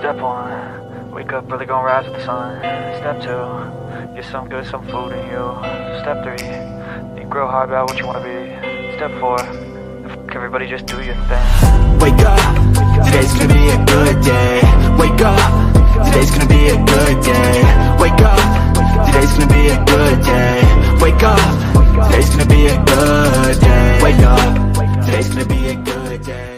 Step 1, wake up early, gonna rise with the sun. Step 2, get some good, some food in you. Step 3, think real hard about what you wanna be. Step 4, everybody just do your thing. Wake up, today's gonna be a good day. Wake up, today's gonna be a good day. Wake up, today's gonna be a good day. Wake up, today's gonna be a good day. Wake up, today's gonna be a good day.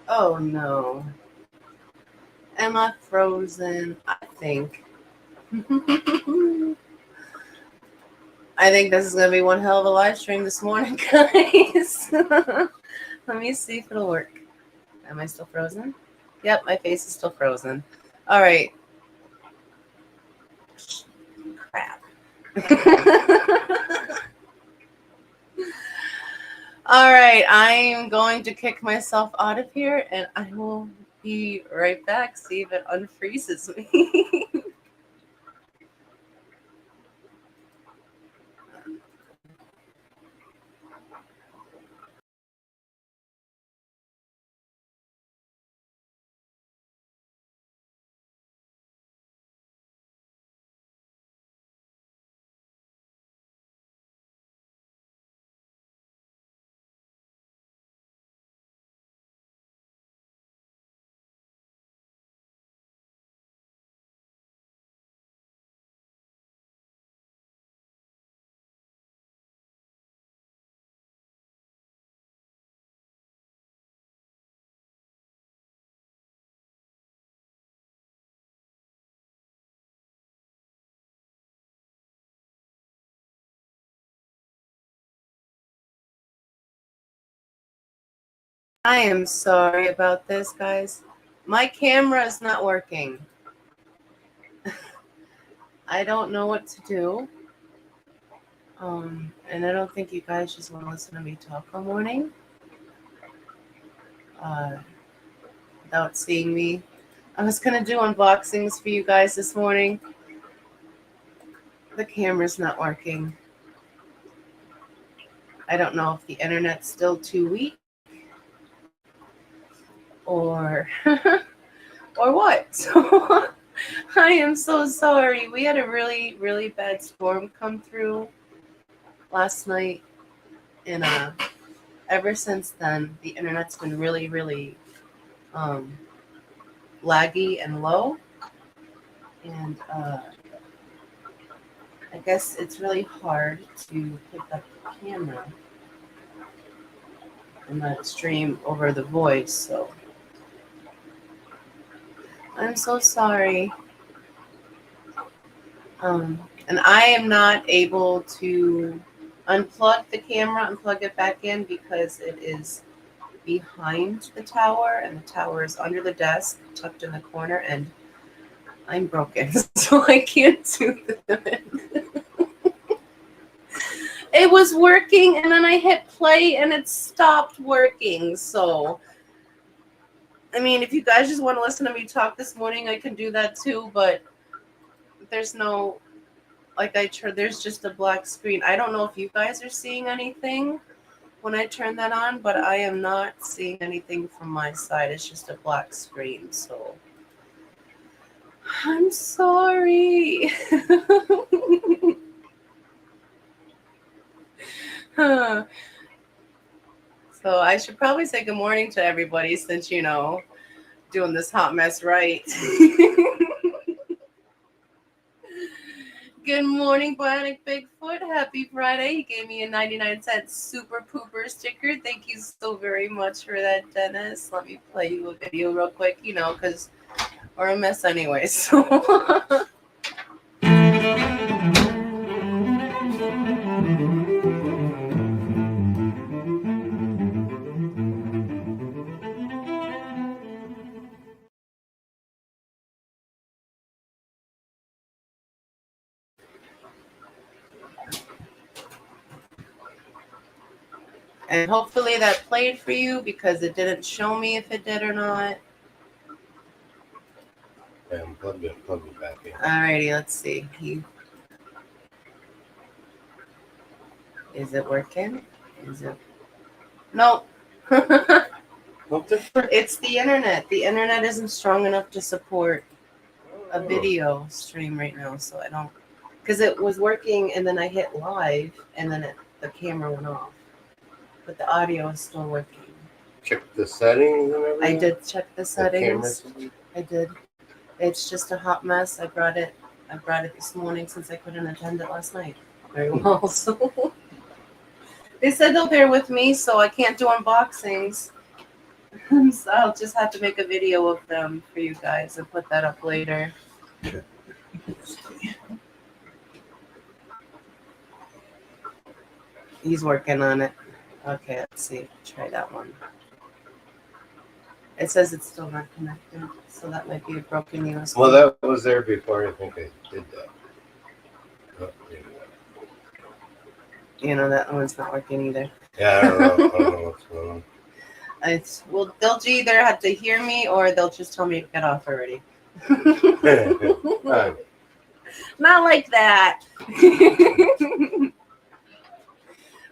Oh no. Am I frozen? I think. I think this is going to be one hell of a live stream this morning, guys. Let me see if it'll work. Am I still frozen? Yep, my face is still frozen. All right. Crap. All right, I'm going to kick myself out of here, and I will be right back, see if it unfreezes me. I am sorry about this, guys. My camera is not working. I don't know what to do. And I don't think you guys just want to listen to me talk all morning without seeing me. I was going to do unboxings for you guys this morning. The camera's not working. I don't know if the internet's still too weak or or what. So I am so sorry. We had a really, really bad storm come through last night, and ever since then, the internet's been really, really laggy and low, and I guess it's really hard to pick up the camera and let it stream over the voice, so I'm so sorry. And I am not able to unplug the camera and plug it back in because it is behind the tower, and the tower is under the desk, tucked in the corner, and I'm broken, so I can't do that. It was working, and then I hit play, and it stopped working. So, I mean, if you guys just want to listen to me talk this morning, I can do that too. But there's no, there's just a black screen. I don't know if you guys are seeing anything when I turn that on, but I am not seeing anything from my side. It's just a black screen. So, I'm sorry. So I should probably say good morning to everybody since, doing this hot mess right. Good morning, Bionic Bigfoot. Happy Friday. He gave me a 99-cent super pooper sticker. Thank you so very much for that, Dennis. Let me play you a video real quick, because we're a mess anyway. So... And hopefully that played for you because it didn't show me if it did or not. Yeah, plug it back in. Alrighty, let's see. Is it working? Is it? No. No different. It's the internet. The internet isn't strong enough to support a video stream right now, so I don't. Because it was working, and then I hit live, and then the camera went off. But the audio is still working. Check the settings and everything. I did check the settings. Camera. I did. It's just a hot mess. I brought it this morning since I couldn't attend it last night very well. So they said they'll bear with me, so I can't do unboxings. So I'll just have to make a video of them for you guys and put that up later. He's working on it. Okay, let's see. Try that one. It says it's still not connected, so that might be a broken USB. Well, that was there before I think I did that. Oh, You know, that one's not working either. yeah, I don't know what's going on. Well, they'll either have to hear me or they'll just tell me to get off already. Not like that.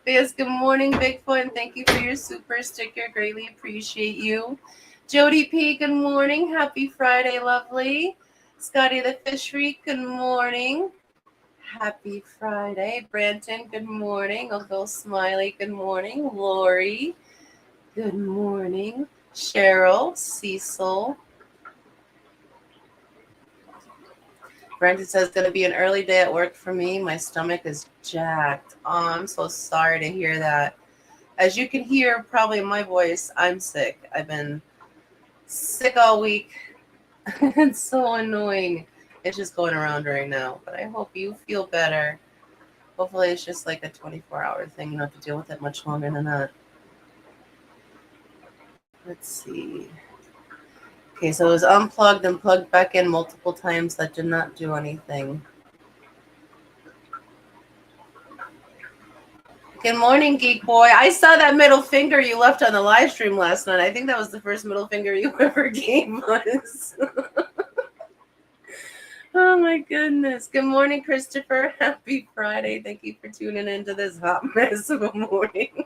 Yes, good morning, Bigfoot, and thank you for your super sticker. Greatly appreciate you. Jody P, good morning. Happy Friday, lovely. Scotty the Fish Freak, good morning. Happy Friday. Branton, good morning. Uncle Smiley, good morning. Lori, good morning. Cheryl, Cecil. Branton says, going to be an early day at work for me. My stomach is jacked. Oh, I'm so sorry to hear that. As you can hear probably in my voice, I'm sick. I've been sick all week. It's so annoying. It's just going around right now. But I hope you feel better. Hopefully it's just like a 24-hour thing. You don't have to deal with it much longer than that. Let's see. Okay, so it was unplugged and plugged back in multiple times. That did not do anything. Good morning, Geek Boy. I saw that middle finger you left on the live stream last night. I think that was the first middle finger you ever gave us. Oh, my goodness. Good morning, Christopher. Happy Friday. Thank you for tuning into this hot mess of a morning.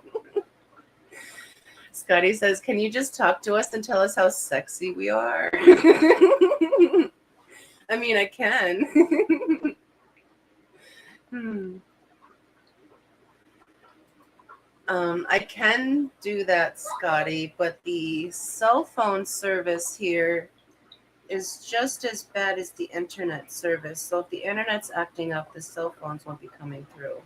Scotty says, can you just talk to us and tell us how sexy we are? I mean, I can. I can do that, Scotty, but the cell phone service here is just as bad as the internet service. So if the internet's acting up, the cell phones won't be coming through.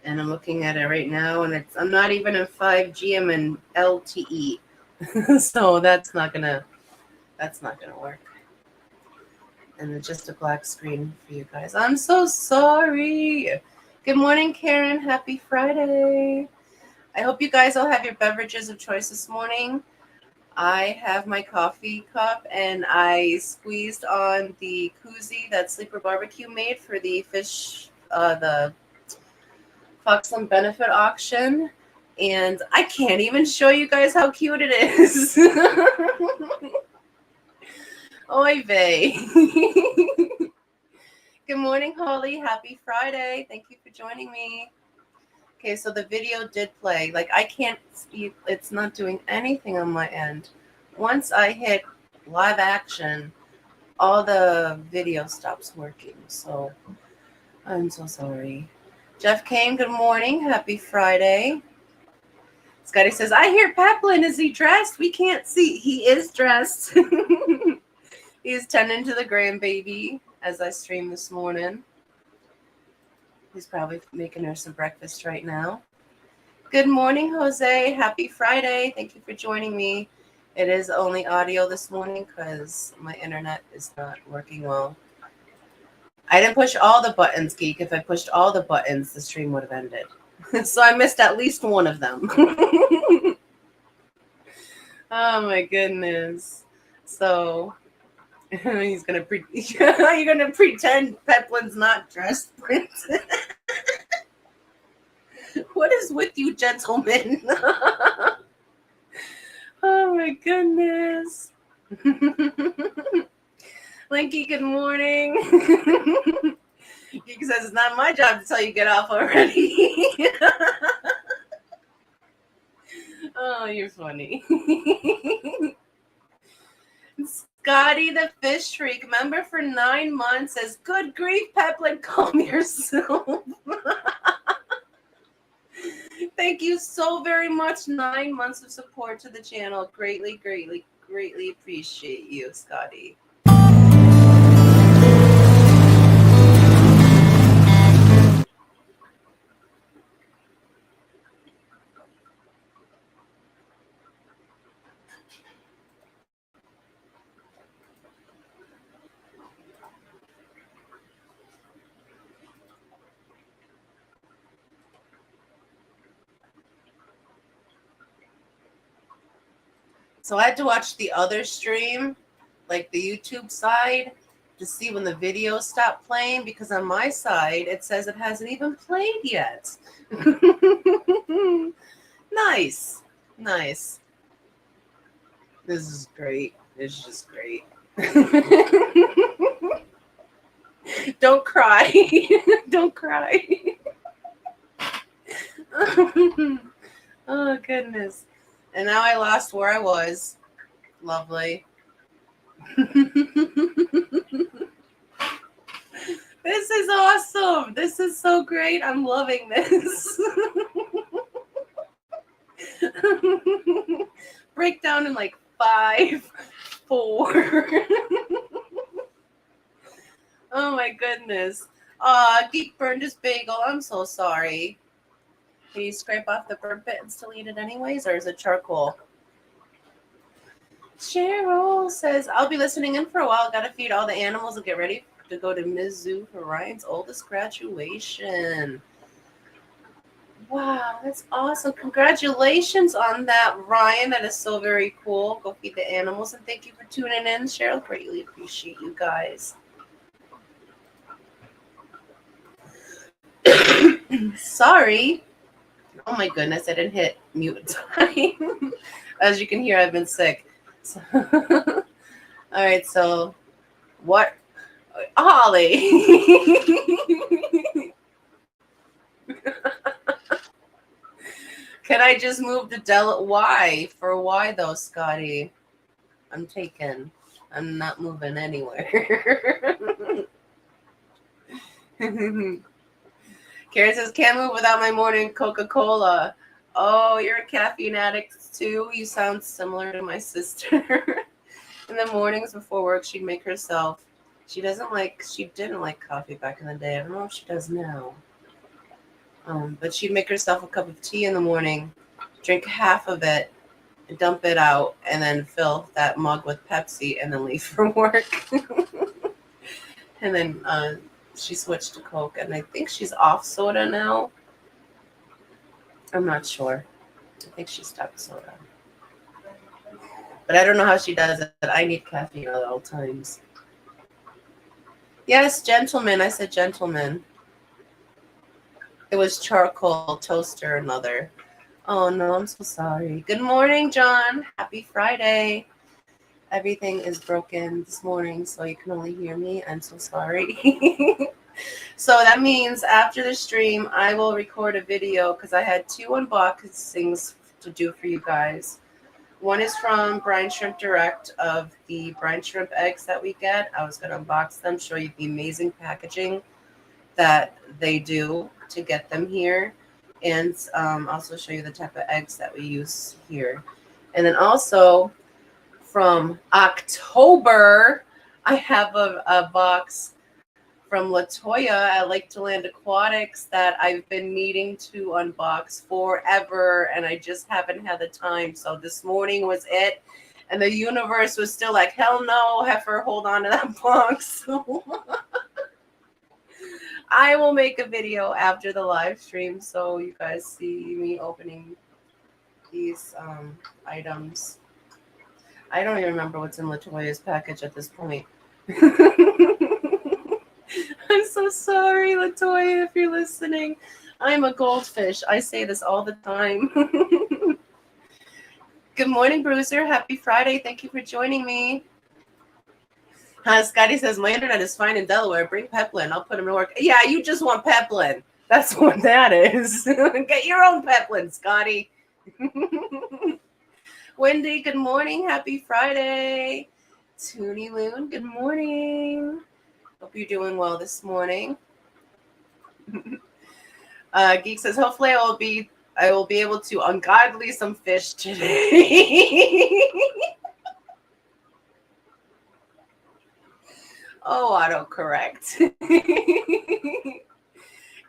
And I'm looking at it right now, and I'm not even in 5G. I'm in LTE, so that's not gonna work. And it's just a black screen for you guys. I'm so sorry. Good morning, Karen. Happy Friday. I hope you guys all have your beverages of choice this morning. I have my coffee cup, and I squeezed on the koozie that Sleeper Barbecue made for the fish, the Foxie A.M benefit auction, and I can't even show you guys how cute it is. Oy vey. Good morning, Holly. Happy Friday. Thank you for joining me. Okay, so the video did play. Like, I can't see, it's not doing anything on my end. Once I hit live action, all the video stops working, so I'm so sorry. Jeff Kane, good morning. Happy Friday. Scotty says, I hear Peplin. Is he dressed? We can't see. He is dressed. He's tending to the grandbaby as I stream this morning. He's probably making her some breakfast right now. Good morning, Jose. Happy Friday. Thank you for joining me. It is only audio this morning because my internet is not working well. I didn't push all the buttons, Geek. If I pushed all the buttons, the stream would have ended. So I missed at least one of them. Oh my goodness. So you're gonna pretend Peplin's not dressed, Prince. What is with you, gentlemen? Oh my goodness. Linky, good morning. She says, it's not my job to tell you get off already. Oh, you're funny. Scotty the Fish Freak, member for 9 months, says, good grief, Peplin, calm yourself. Thank you so very much. 9 months of support to the channel. Greatly, greatly, greatly appreciate you, Scotty. So I had to watch the other stream, like the YouTube side, to see when the video stopped playing, because on my side, it says it hasn't even played yet. Nice. Nice. This is great. It's just great. Don't cry. Don't cry. Oh, goodness. And now I lost where I was. Lovely. This is awesome. This is so great. I'm loving this. Breakdown in like 5, 4. Oh my goodness. Geek burned his bagel. I'm so sorry. Can you scrape off the burn bit and still eat it anyways, or is it charcoal? Cheryl says, I'll be listening in for a while. Gotta feed all the animals and get ready to go to Mizzou for Ryan's oldest graduation. Wow, that's awesome. Congratulations on that, Ryan. That is so very cool. Go feed the animals, and thank you for tuning in, Cheryl. Greatly appreciate you guys. Sorry. Oh my goodness, I didn't hit mute time. As you can hear, I've been sick. So, all right, so what? Holly. Can I just move to Delaware? Why? For why though, Scotty? I'm taken. I'm not moving anywhere. Karen says, can't move without my morning Coca-Cola. Oh, you're a caffeine addict too? You sound similar to my sister. In the mornings before work, she'd make herself. She didn't like coffee back in the day. I don't know if she does now. But she'd make herself a cup of tea in the morning, drink half of it, and dump it out, and then fill that mug with Pepsi, and then leave for work. And then she switched to Coke, and I think she's off soda now. I'm not sure. I think she stopped soda. But I don't know how she does it. I need caffeine at all times. Yes, gentlemen. I said gentlemen. It was charcoal, toaster, another. Oh, no, I'm so sorry. Good morning, John. Happy Friday. Everything is broken this morning, so you can only hear me. I'm so sorry. So that means after the stream, I will record a video because I had 2 unboxings to do for you guys. One is from Brine Shrimp Direct of the brine shrimp eggs that we get. I was going to unbox them, show you the amazing packaging that they do to get them here, and also show you the type of eggs that we use here. And then also from October, I have a box from Latoya at Lake Deland Aquatics that I've been needing to unbox forever, and I just haven't had the time. So this morning was it, and the universe was still like, hell no, heifer, hold on to that box. I will make a video after the live stream so you guys see me opening these items. I don't even remember what's in Latoya's package at this point. I'm so sorry, Latoya, if you're listening. I'm a goldfish. I say this all the time. Good morning, Bruiser. Happy Friday. Thank you for joining me. Scotty says, my internet is fine in Delaware. Bring Peplin. I'll put him to work. Yeah, you just want Peplin. That's what that is. Get your own Peplin, Scotty. Wendy, good morning. Happy Friday. Toonie Loon, good morning. Hope you're doing well this morning. Geek says, hopefully I will be able to ungodly some fish today. Oh, autocorrect.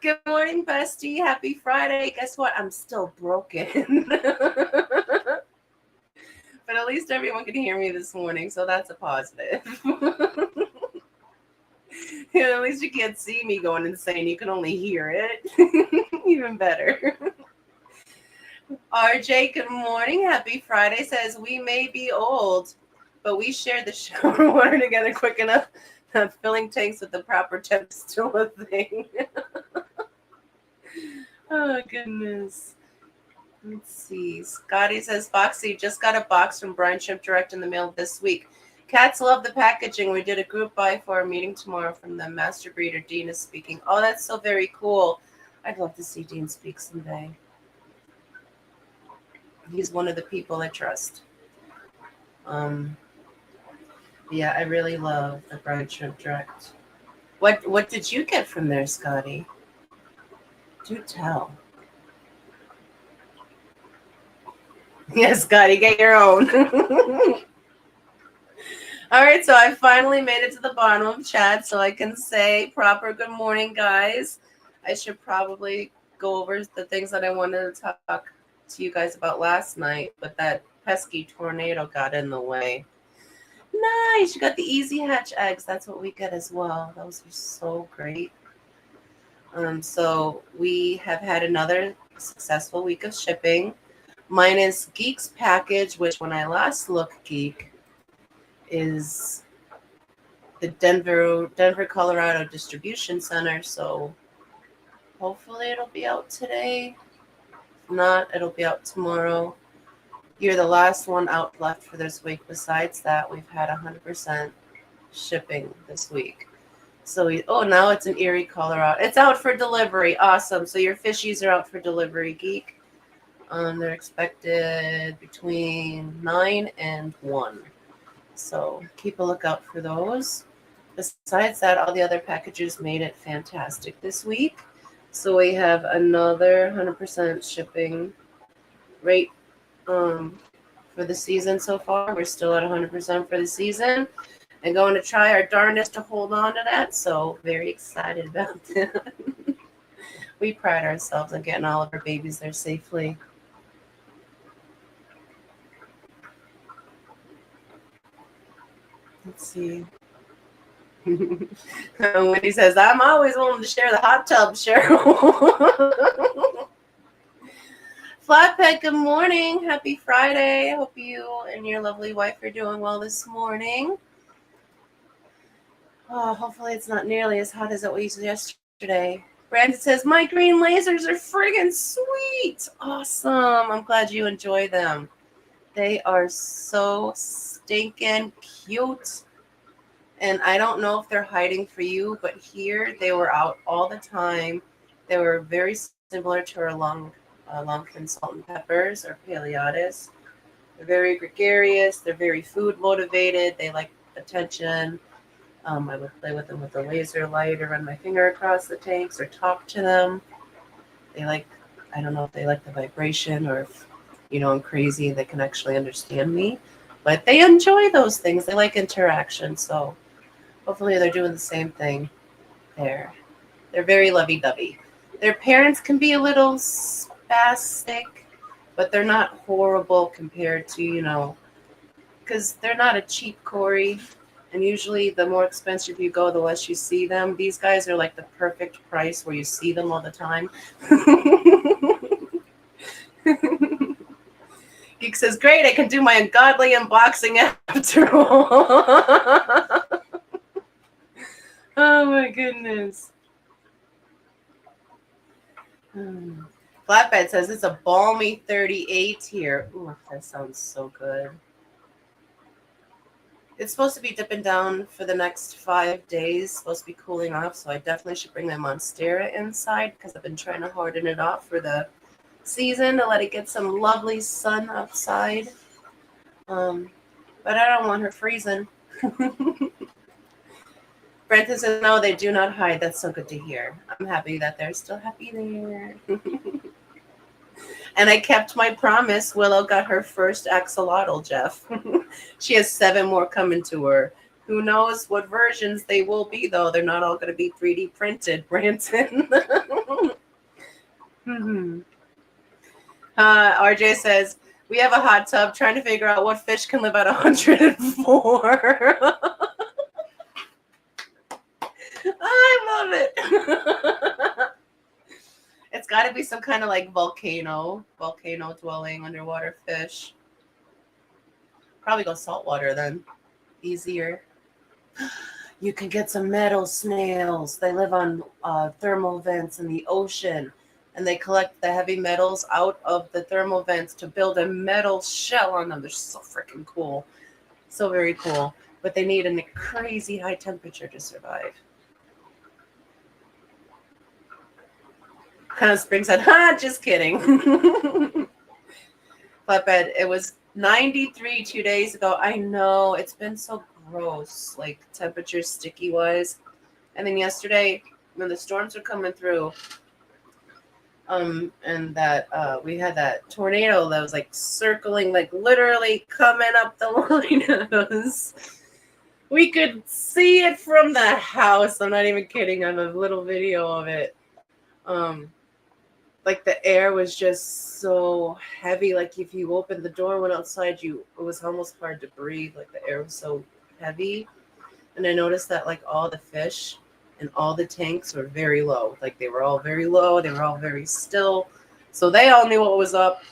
Good morning, bestie. Happy Friday. Guess what? I'm still broken. But at least everyone can hear me this morning, so that's a positive. At least you can't see me going insane. You can only hear it. Even better. RJ, good morning. Happy Friday. Says, we may be old, but we share the shower water together quick enough that filling tanks with the proper temp is still a thing. Oh, goodness. Let's see. Scotty says, Foxy, just got a box from Brian Ship Direct in the mail this week. Cats love the packaging. We did a group buy for our meeting tomorrow from the master breeder. Dean is speaking. Oh, that's so very cool. I'd love to see Dean speak someday. He's one of the people I trust. Yeah, I really love the Brian Ship Direct. What did you get from there, Scotty? Do tell. Yes, Scotty, get your own. All right, so I finally made it to the bottom of chat, so I can say proper good morning, guys. I should probably go over the things that I wanted to talk to you guys about last night, but that pesky tornado got in the way. Nice, you got the Easy Hatch eggs. That's what we get as well. Those are so great. So we have had another successful week of shipping. Minus Geek's package, which when I last looked, Geek, is the Denver, Colorado distribution center. So hopefully it'll be out today. If not, it'll be out tomorrow. You're the last one out left for this week. Besides that, we've had 100% shipping this week. So now it's in Erie, Colorado. It's out for delivery. Awesome. So your fishies are out for delivery, Geek. They're expected between 9 and 1. So keep a lookout for those. Besides that, all the other packages made it fantastic this week. So we have another 100% shipping rate for the season so far. We're still at 100% for the season and going to try our darndest to hold on to that. So very excited about that. We pride ourselves on getting all of our babies there safely. Let's see. When he says, I'm always willing to share the hot tub, Cheryl. Flatpet, good morning. Happy Friday. I hope you and your lovely wife are doing well this morning. Oh, hopefully it's not nearly as hot as it was yesterday. Brandon says, my green lasers are friggin' sweet. Awesome. I'm glad you enjoy them. They are so stinking cute. And I don't know if they're hiding for you, but here they were out all the time. They were very similar to our longfin salt and peppers or paleotis. They're very gregarious. They're very food motivated. They like attention. I would play with them with a laser light or run my finger across the tanks or talk to them. They like, I don't know if they like the vibration or if, I'm crazy and they can actually understand me. But they enjoy those things. They like interaction. So hopefully they're doing the same thing there. They're very lovey-dovey. Their parents can be a little spastic, but they're not horrible compared to, because they're not a cheap Cory. And usually the more expensive you go, the less you see them. These guys are like the perfect price where you see them all the time. Geek says, great, I can do my ungodly unboxing after all. Oh my goodness. Flatbed says it's a balmy 38 here. Ooh, that sounds so good. It's supposed to be dipping down for the next 5 days. It's supposed to be cooling off, so I definitely should bring my Monstera inside because I've been trying to harden it off for the season to let it get some lovely sun outside. But I don't want her freezing. Brenton says, no, they do not hide. That's so good to hear. I'm happy that they're still happy there. And I kept my promise. Willow got her first axolotl, Jeff. She has 7 more coming to her. Who knows what versions they will be, though. They're not all going to be 3D printed, Branson. RJ says, we have a hot tub trying to figure out what fish can live at 104. I love it. It's got to be some kind of like volcano dwelling underwater fish. Probably go saltwater then. Easier. You can get some metal snails. They live on thermal vents in the ocean, and they collect the heavy metals out of the thermal vents to build a metal shell on them. They're so freaking cool. So very cool. But they need a crazy high temperature to survive. Kind of Spring said, just kidding. Flatbed, it was 93 2 days ago. I know, it's been so gross, like temperature sticky wise. And then yesterday, when the storms were coming through, and that we had that tornado that was like circling, like literally coming up the line at us. We could see it from the house. I'm not even kidding. I have a little video of it. Like the air was just so heavy. Like if you opened the door and went outside, it was almost hard to breathe. Like the air was so heavy. And I noticed that like all the fish and all the tanks were very low. Like they were all very low. They were all very still. So they all knew what was up,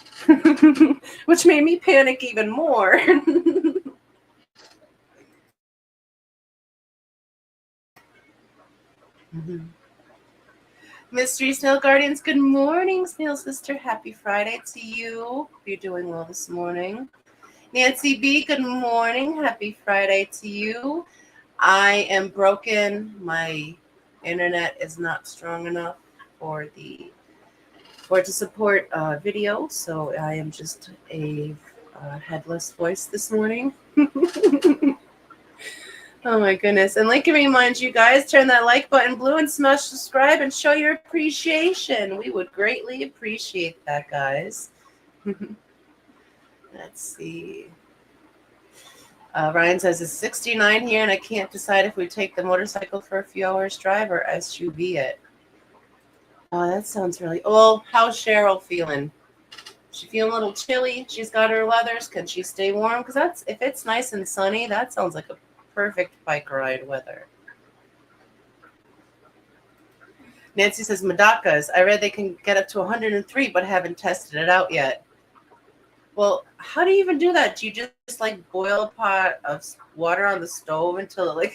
which made me panic even more. Mm-hmm. Mystery Snail Guardians, good morning, Snail Sister. Happy Friday to you. Hope you're doing well this morning. Nancy B, good morning. Happy Friday to you. I am broken. My internet is not strong enough for it to support video, so I am just a headless voice this morning. Oh my goodness. And like to remind you guys, turn that like button blue and smash subscribe and show your appreciation. We would greatly appreciate that, guys. Let's see. Ryan says it's 69 here and I can't decide if we take the motorcycle for a few hours drive or SUV it. Oh, that sounds really... Oh, how's Cheryl feeling? She feeling a little chilly. She's got her leathers. Can she stay warm? Because if it's nice and sunny, that sounds like a perfect bike ride weather. Nancy says, Madakas. I read they can get up to 103, but haven't tested it out yet. Well, how do you even do that? Do you just like boil a pot of water on the stove until it like...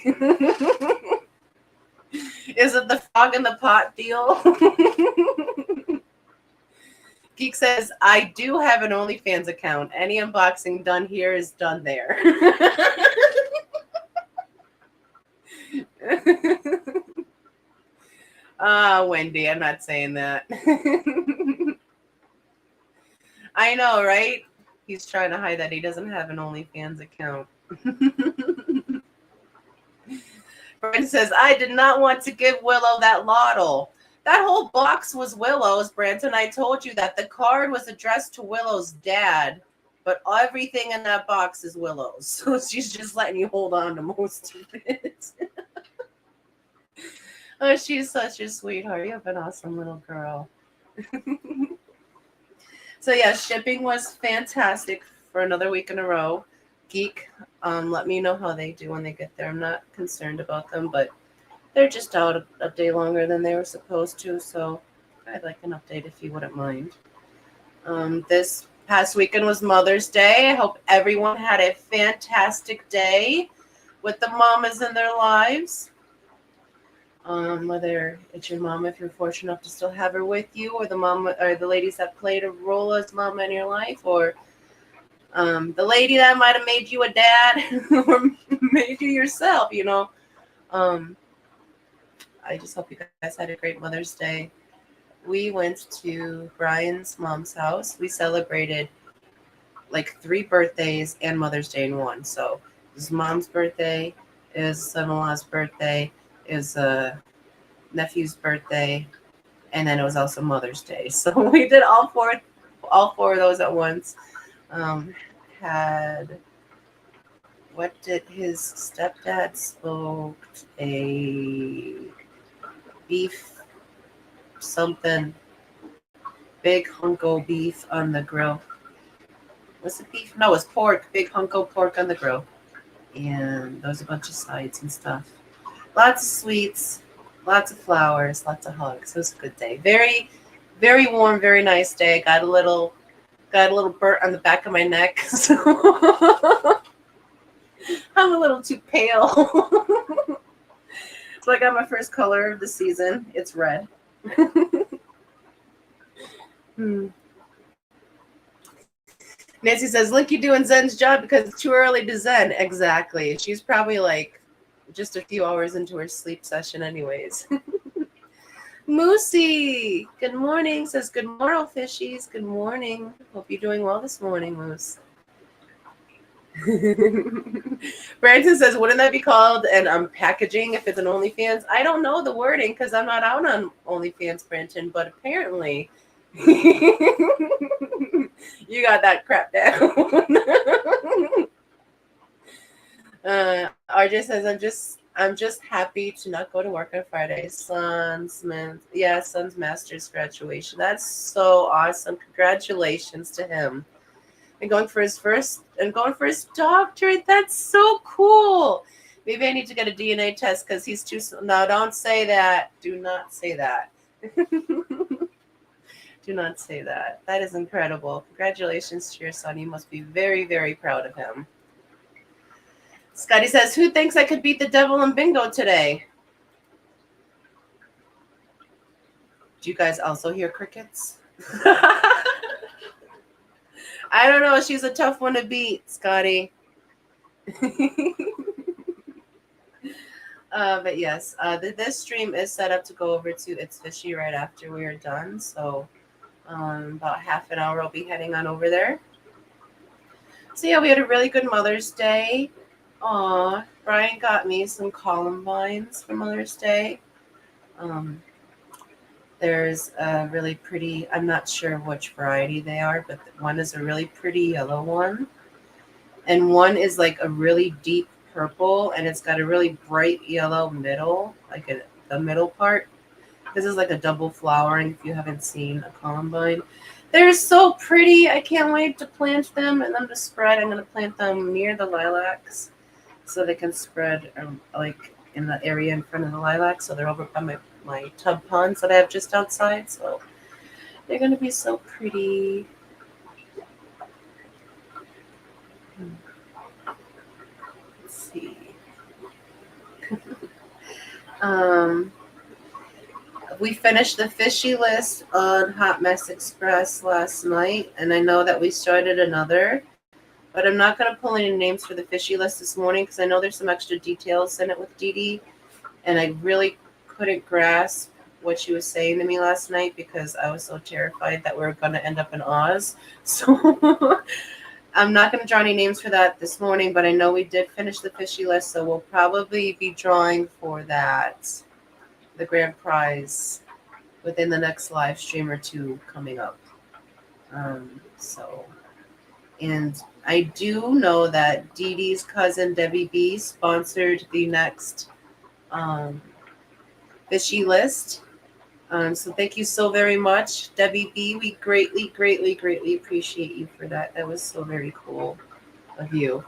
Is it the frog in the pot deal? Geek says, I do have an OnlyFans account. Any unboxing done here is done there. Wendy, I'm not saying that. I know, right? He's trying to hide that he doesn't have an OnlyFans account. Brent says, I did not want to give Willow that lottle. That whole box was Willow's, Branton. I told you that the card was addressed to Willow's dad, but everything in that box is Willow's. So she's just letting you hold on to most of it. Oh, she's such a sweetheart. You have an awesome little girl. So yeah, shipping was fantastic for another week in a row. Geek, let me know how they do when they get there. I'm not concerned about them, but they're just out a day longer than they were supposed to, so I'd like an update if you wouldn't mind. This past weekend was Mother's Day. I hope everyone had a fantastic day with the mamas in their lives. Whether it's your mom, if you're fortunate enough to still have her with you, or the mom, or the ladies that played a role as mama in your life, or the lady that might have made you a dad, or make it yourself, you know. I just hope you guys had a great Mother's Day. We went to Brian's mom's house. We celebrated like 3 birthdays and Mother's Day in one. So it was mom's birthday, it was son-in-law's birthday, it was a nephew's birthday, and then it was also Mother's Day. So we did all four of those at once. Had what did his stepdad smoked a beef something big hunko beef on the grill. Was it beef? No, it was pork. Big hunko pork on the grill. And there was a bunch of sides and stuff. Lots of sweets, lots of flowers, lots of hugs. It was a good day. Very, very warm, very nice day. Got a little burnt on the back of my neck. So I'm a little too pale. So I got my first color of the season. It's red. Nancy says, look, you're doing Zen's job because it's too early to Zen. Exactly. She's probably like just a few hours into her sleep session anyways. Moosey, good morning. Says, good morning, fishies. Good morning. Hope you're doing well this morning, Moose. Branson says, wouldn't that be called an unpackaging if it's an OnlyFans? I don't know the wording because I'm not out on OnlyFans, Branson, but apparently you got that crap down. RJ says, I'm just happy to not go to work on Friday. Son's master's graduation. That's so awesome. Congratulations to him. And going for his doctorate. That's so cool. Maybe I need to get a DNA test because he's too. No, don't say that. Do not say that. Do not say that. That is incredible. Congratulations to your son. You must be very, very proud of him. Scotty says, who thinks I could beat the devil in bingo today? Do you guys also hear crickets? I don't know. She's a tough one to beat, Scotty. But yes, this stream is set up to go over to It's Fishy right after we are done. So about half an hour, I'll be heading on over there. So yeah, we had a really good Mother's Day. Aw, Brian got me some columbines for Mother's Day. There's a really pretty, I'm not sure which variety they are, but one is a really pretty yellow one. And one is like a really deep purple, and it's got a really bright yellow middle, like the middle part. This is like a double flowering if you haven't seen a columbine. They're so pretty. I can't wait to plant them and them to spread. I'm going to plant them near the lilacs so they can spread like in the area in front of the lilacs. So they're over by my tub ponds that I have just outside. So they're going to be so pretty. Let's see. We finished the fishy list on Hot Mess Express last night, and I know that we started another, but I'm not going to pull any names for the fishy list this morning because I know there's some extra details in it with Dee Dee, and I really couldn't grasp what she was saying to me last night because I was so terrified that we were going to end up in Oz. So I'm not going to draw any names for that this morning, but I know we did finish the fishy list, so we'll probably be drawing for that, the grand prize, within the next live stream or two coming up. And I do know that Dee Dee's cousin Debbie B sponsored the next fishy list. So thank you so very much, Debbie B. We greatly, greatly, greatly appreciate you for that. That was so very cool of you.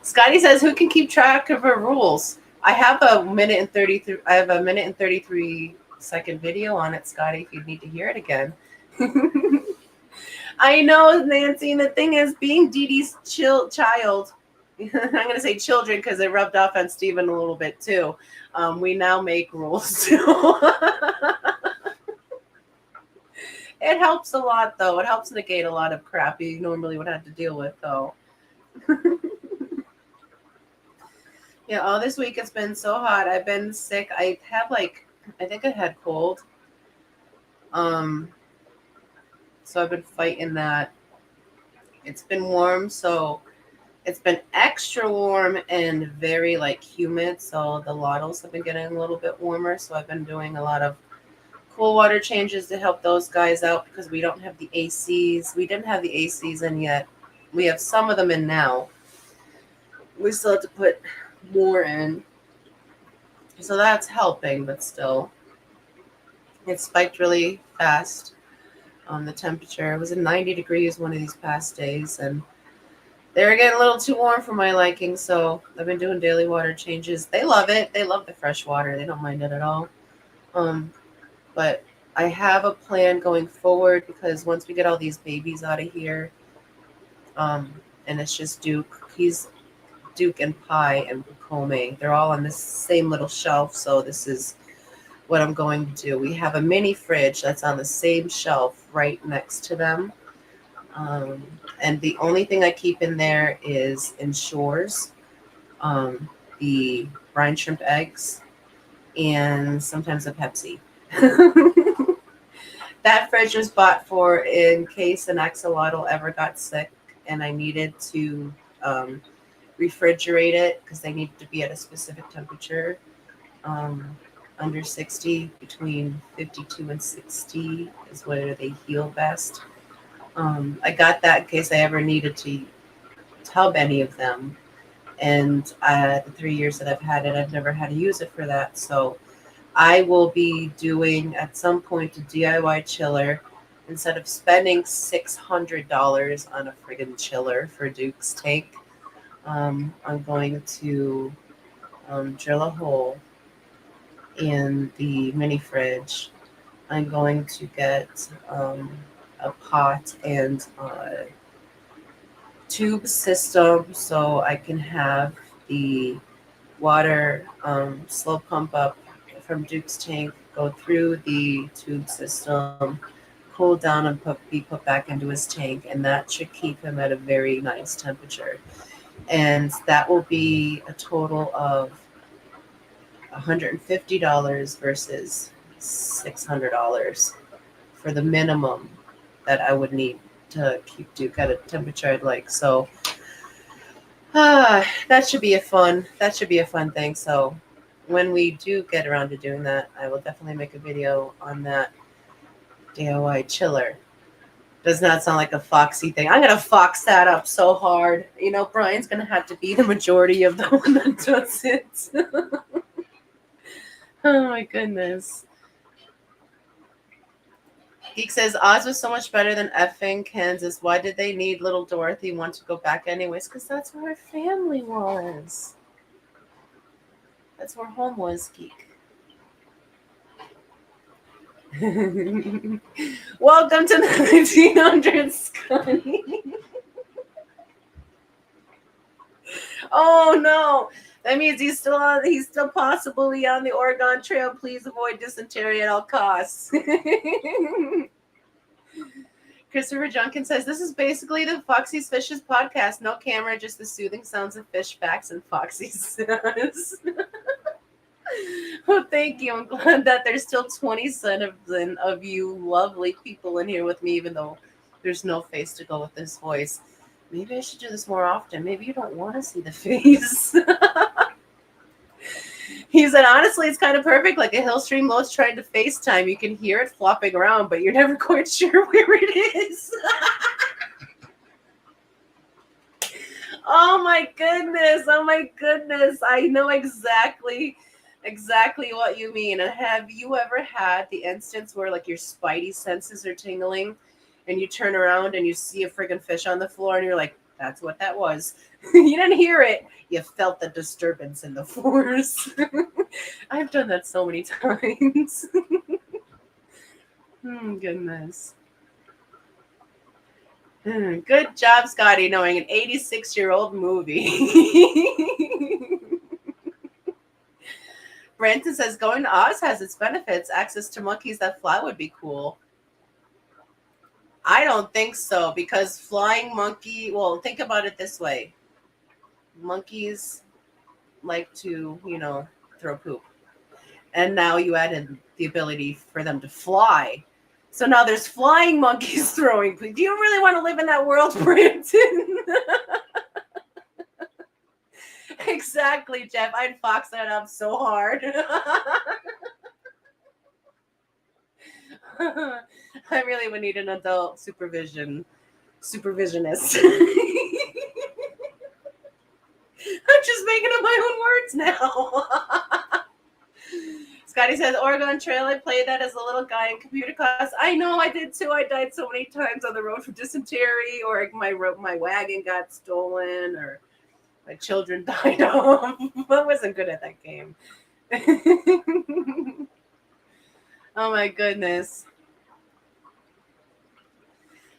Scotty says, who can keep track of her rules? I have a minute and 33 second video on it, Scotty, if you need to hear it again. I know, Nancy, and the thing is, being Dee Dee's child, I'm going to say children because it rubbed off on Steven a little bit too. We now make rules too. It helps a lot, though. It helps negate a lot of crap you normally would have to deal with, though. Yeah, all this week it's been so hot. I've been sick. I think I had cold. So I've been fighting that. It's been warm, so it's been extra warm and very humid. So the lottles have been getting a little bit warmer. So I've been doing a lot of cool water changes to help those guys out because we don't have the ACs. We didn't have the ACs in yet. We have some of them in now. We still have to put more in. So that's helping, but still. It spiked really fast on the temperature. It was at 90 degrees one of these past days, and they were getting a little too warm for my liking, so I've been doing daily water changes. They love it. They love the fresh water. They don't mind it at all. But I have a plan going forward because once we get all these babies out of here, and it's just Duke. He's Duke and Pie and Bukome. They're all on this same little shelf, so this is what I'm going to do. We have a mini fridge that's on the same shelf right next to them. And the only thing I keep in there is Ensures, the brine shrimp eggs, and sometimes a Pepsi. That fridge was bought for in case an axolotl ever got sick and I needed to refrigerate it because they needed to be at a specific temperature. Under 60, between 52 and 60 is where they heal best. I got that in case I ever needed to tub any of them. And the 3 years that I've had it, I've never had to use it for that. So I will be doing at some point a DIY chiller. Instead of spending $600 on a friggin' chiller for Duke's tank, I'm going to drill a hole in the mini fridge. I'm going to get a pot and a tube system so I can have the water slow pump up from Duke's tank, go through the tube system, cool down and be put back into his tank, and that should keep him at a very nice temperature. And that will be a total of $150 versus $600 for the minimum that I would need to keep Duke at a temperature I'd like. So that should be a fun thing. So when we do get around to doing that, I will definitely make a video on that DIY chiller. Does not sound like a Foxy thing. I'm gonna fox that up so hard. Brian's gonna have to be the majority of the one that does it. Oh my goodness. Geek says Oz was so much better than effing Kansas. Why did they need little Dorothy want to go back anyways? Because that's where her family was. That's where home was, Geek. Welcome to the 1900s, Scotty. Oh no. That means he's still possibly on the Oregon Trail. Please avoid dysentery at all costs. Christopher Junkin says, this is basically the Foxy's Fishes podcast. No camera, just the soothing sounds of fish facts and Foxy says. Well, thank you. I'm glad that there's still 27 of you lovely people in here with me, even though there's no face to go with this voice. Maybe I should do this more often. Maybe you don't want to see the face. He said, honestly, it's kind of perfect. Like a Hillstream Lowe's trying to FaceTime. You can hear it flopping around, but you're never quite sure where it is. Oh my goodness. I know exactly what you mean. And have you ever had the instance where your spidey senses are tingling and you turn around and you see a friggin' fish on the floor and you're like, that's what that was. You didn't hear it. You felt the disturbance in the force. I've done that so many times. Goodness. Good job, Scotty, knowing an 86-year-old movie. Brenton says, going to Oz has its benefits. Access to monkeys that fly would be cool. I don't think so, because flying monkey, well, think about it this way. Monkeys like to, throw poop. And now you added the ability for them to fly. So now there's flying monkeys throwing poop. Do you really want to live in that world, Brampton? Exactly, Jeff. I'd fox that up so hard. I really would need an adult supervisionist. I'm just making up my own words now. Scotty says, Oregon Trail, I played that as a little guy in computer class. I know, I did too. I died so many times on the road from dysentery, or my wagon got stolen, or my children died off. I wasn't good at that game. Oh my goodness.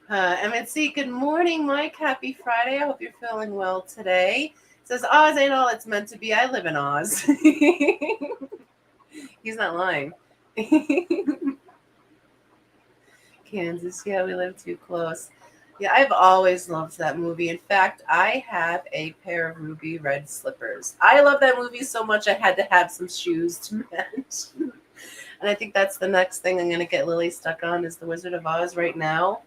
MNC, good morning, Mike. Happy Friday. I hope you're feeling well today. It says, Oz ain't all it's meant to be. I live in Oz. He's not lying. Kansas, yeah, we live too close. Yeah, I've always loved that movie. In fact, I have a pair of ruby red slippers. I love that movie so much I had to have some shoes to match. And I think that's the next thing I'm going to get Lily stuck on is The Wizard of Oz right now.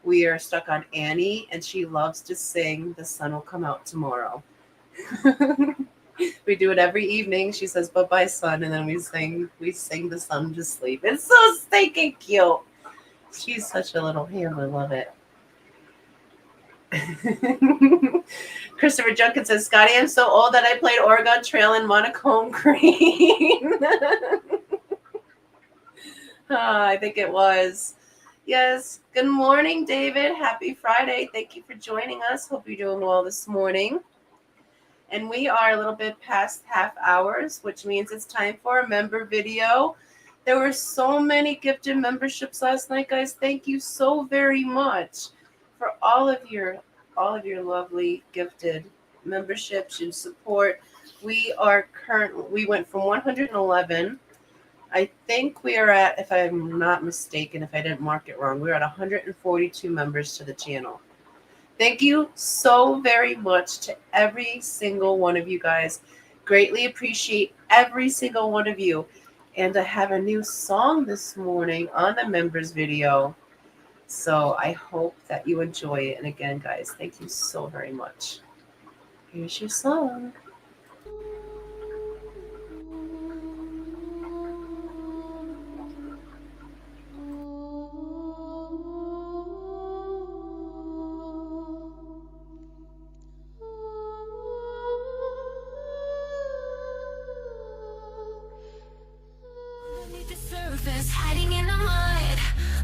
We are stuck on Annie, and she loves to sing The Sun Will Come Out Tomorrow. We do it every evening. She says, bye-bye, sun, and then we sing The Sun to Sleep. It's so stinking cute. She's such a little ham. I love it. Christopher Junkin says, Scotty, I'm so old that I played Oregon Trail in monochrome green. I think it was. Yes. Good morning, David. Happy Friday. Thank you for joining us. Hope you're doing well this morning. And we are a little bit past half hours, which means it's time for a member video. There were so many gifted memberships last night, guys. Thank you so very much for all of your lovely gifted memberships and support. We went from 111. I think we are at, if I'm not mistaken, if I didn't mark it wrong, we're at 142 members to the channel. Thank you so very much to every single one of you guys. Greatly appreciate every single one of you. And I have a new song this morning on the members video. So I hope that you enjoy it. And again, guys, thank you so very much. Here's your song. Hiding in the mud,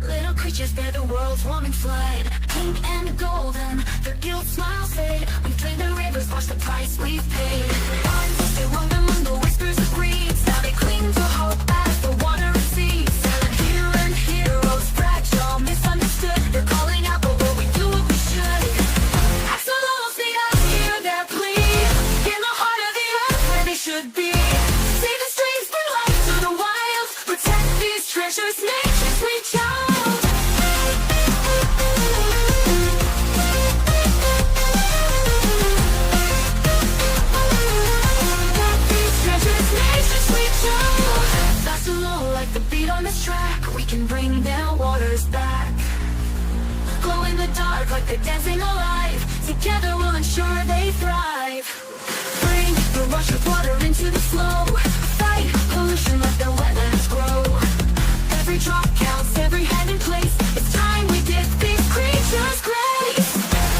little creatures bear the world's warming flood. Pink and golden, their guilt smiles fade. We drain the rivers, watch the price we've paid. Arms, they roam among the whispers of reeds. Now they cling to hope as the water recedes. Here and heroes, fragile, misunderstood. They're calling out, but will we do what we should? Axolotls need us, hear their plea. In the heart of the earth, where they should be. Save the streams, bring life to the wild. Protect these treasures, nature's sweet child. Protect these treasures, nature's sweet child. Fast and low like the beat on this track. We can bring their waters back. Glow in the dark like they're dancing alive. Together we'll ensure they thrive. Bring the rush of water into the flow. Fight pollution, let the wetlands grow. Every drop counts, every hand in place. It's time we give these creatures grace.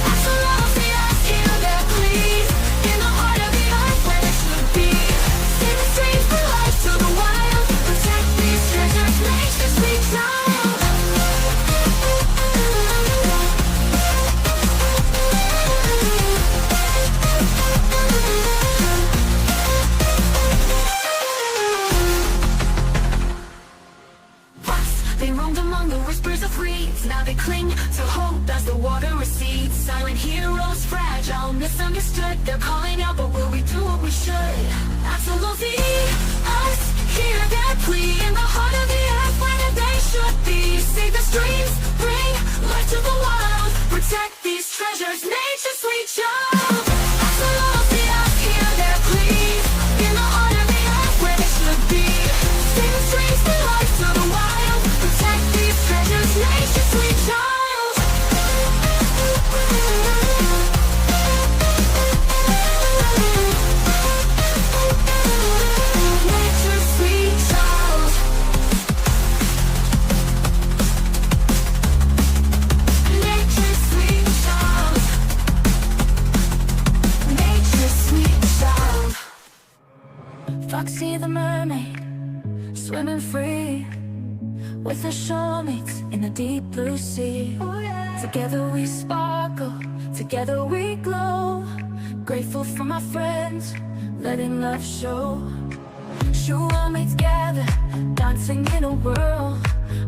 Axolotls need us, hear their pleas. In the heart of the earth where they should be. Save the streams for life to the wild. Protect these treasures, nature's sweet child. They roamed among the whispers of reeds. Now they cling to hope as the water recedes. Silent heroes, fragile, misunderstood. They're calling out, but will we do what we should? Absolutely, us, hear their plea. In the heart of the earth where they should be. Save the streams, bring life to the wild. Protect these treasures, nature's sweet child. Absolutely, us, hear their plea. with the showmates in the deep blue sea. Together we sparkle, together we glow. Grateful for my friends, letting love show. Showmates gather, dancing in a whirl.